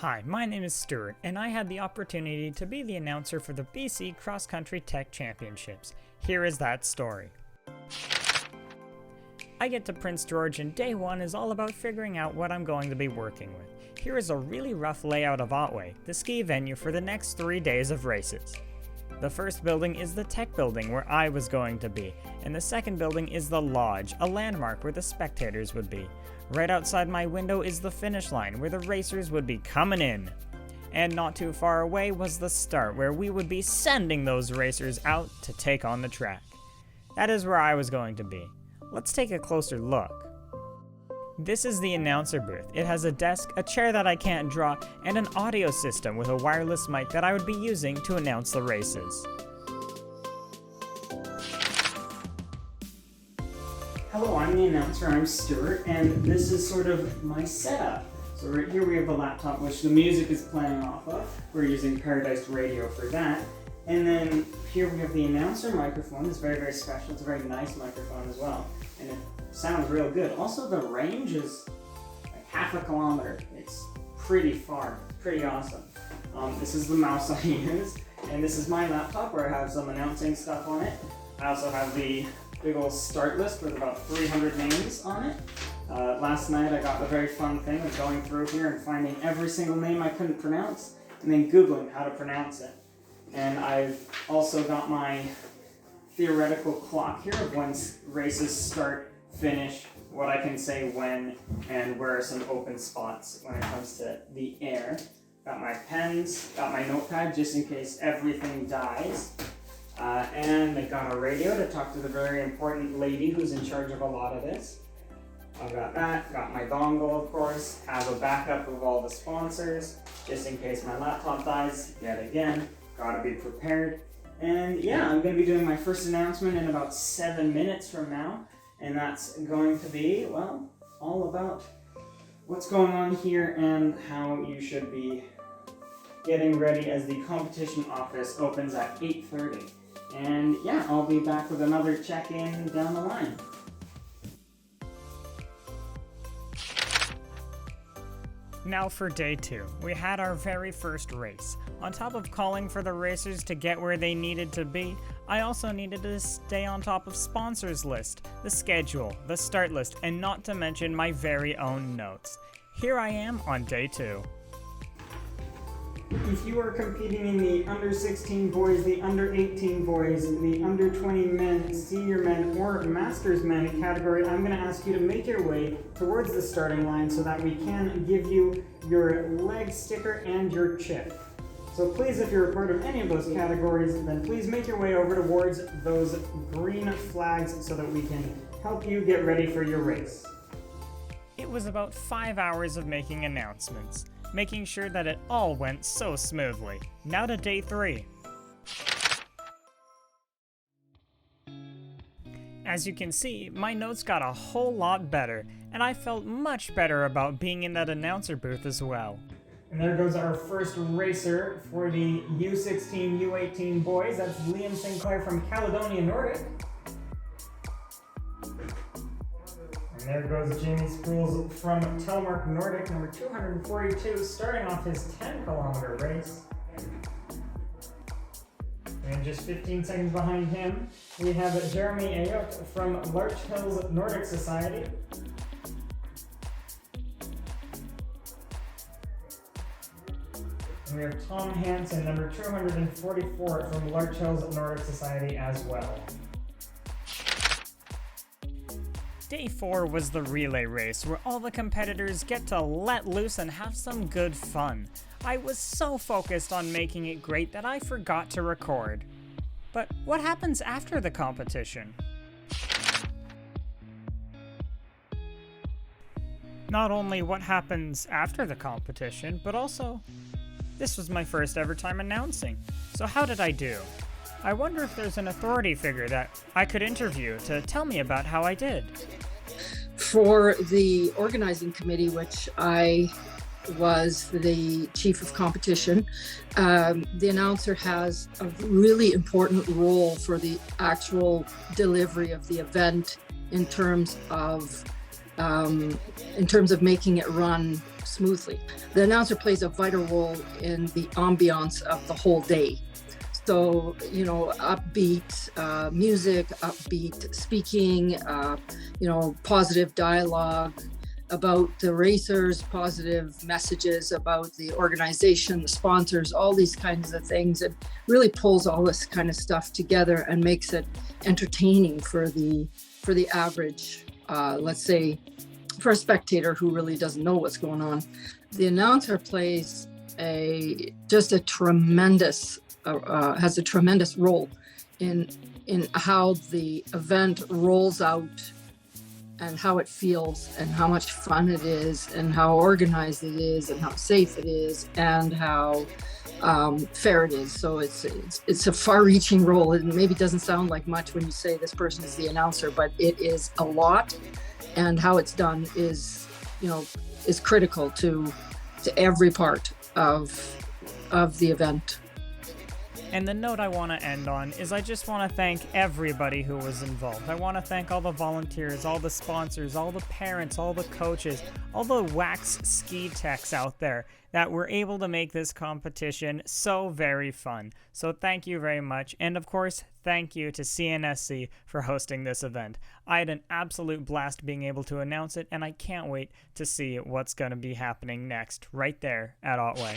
Hi, my name is Stuart, and I had the opportunity to be the announcer for the BC Cross Country Tech Championships. Here is that story. I get to Prince George and day one is all about figuring out what I'm going to be working with. Here is a really rough layout of Otway, the ski venue for the next 3 days of races. The first building is the tech building where I was going to be, and the second building is the lodge, a landmark where the spectators would be. Right outside my window is the finish line where the racers would be coming in. And not too far away was the start where we would be sending those racers out to take on the track. That is where I was going to be. Let's take a closer look. This is the announcer booth. It has a desk, a chair that I can't draw, and an audio system with a wireless mic that I would be using to announce the races. Hello, I'm the announcer, I'm Stuart, and this is sort of my setup. So right here we have the laptop which the music is playing off of. We're using Paradise Radio for that. And then here we have the announcer microphone. It's very, very special. It's a very nice microphone as well. And it sounds real good. Also, the range is like half a kilometer. It's pretty far, pretty awesome. This is the mouse I use. And this is my laptop where I have some announcing stuff on it. I also have the big old start list with about 300 names on it. Last night I got the very fun thing of going through here and finding every single name I couldn't pronounce and then Googling how to pronounce it. And I've also got my theoretical clock here of when races start, finish, what I can say when, and where are some open spots when it comes to the air. Got my pens, got my notepad just in case everything dies. And I got a radio to talk to the very important lady who's in charge of a lot of this. I've got that, got my dongle of course, have a backup of all the sponsors, just in case my laptop dies yet again. Gotta be prepared. And yeah, I'm gonna be doing my first announcement in about 7 minutes from now. And that's going to be, well, all about what's going on here and how you should be getting ready as the competition office opens at 8:30. And yeah, I'll be back with another check-in down the line. Now for day 2, we had our very first race. On top of calling for the racers to get where they needed to be, I also needed to stay on top of sponsors list, the schedule, the start list, and not to mention my very own notes. Here I am on day 2. If you are competing in the under 16 boys, the under 18 boys, the under 20 men, senior men, or masters men category, I'm going to ask you to make your way towards the starting line so that we can give you your leg sticker and your chip. So please, if you're a part of any of those categories, then please make your way over towards those green flags so that we can help you get ready for your race. It was about 5 hours of making announcements, making sure that it all went so smoothly. Now to day 3. As you can see, my notes got a whole lot better, and I felt much better about being in that announcer booth as well. And there goes our first racer for the U16, U18 boys. That's Liam Sinclair from Caledonia Nordic. And there goes Jamie Spools from Telemark Nordic, number 242, starting off his 10-kilometer race. And just 15 seconds behind him, we have Jeremy Ayot from Larch Hills Nordic Society. And we have Tom Hansen, number 244 from Larch Hills Nordic Society as well. Day 4 was the relay race, where all the competitors get to let loose and have some good fun. I was so focused on making it great that I forgot to record. But what happens after the competition? Not only what happens after the competition, but also, this was my first ever time announcing. So how did I do? I wonder if there's an authority figure that I could interview to tell me about how I did. For the organizing committee, which I was the chief of competition, the announcer has a really important role for the actual delivery of the event in terms of in terms of making it run smoothly. The announcer plays a vital role in the ambiance of the whole day. So, upbeat music, upbeat speaking, positive dialogue about the racers, positive messages about the organization, the sponsors, all these kinds of things. It really pulls all this kind of stuff together and makes it entertaining for the average, let's say, for a spectator who really doesn't know what's going on. The announcer plays has a tremendous role in how the event rolls out and how it feels and how much fun it is and how organized it is and how safe it is and how fair it is. So it's a far-reaching role. It maybe doesn't sound like much when you say this person is the announcer, but it is a lot, and how it's done is critical to every part of the event. And the note I want to end on is I just want to thank everybody who was involved. I want to thank all the volunteers, all the sponsors, all the parents, all the coaches, all the wax ski techs out there that were able to make this competition so very fun. So thank you very much. And of course, thank you to CNSC for hosting this event. I had an absolute blast being able to announce it, and I can't wait to see what's going to be happening next right there at Otway.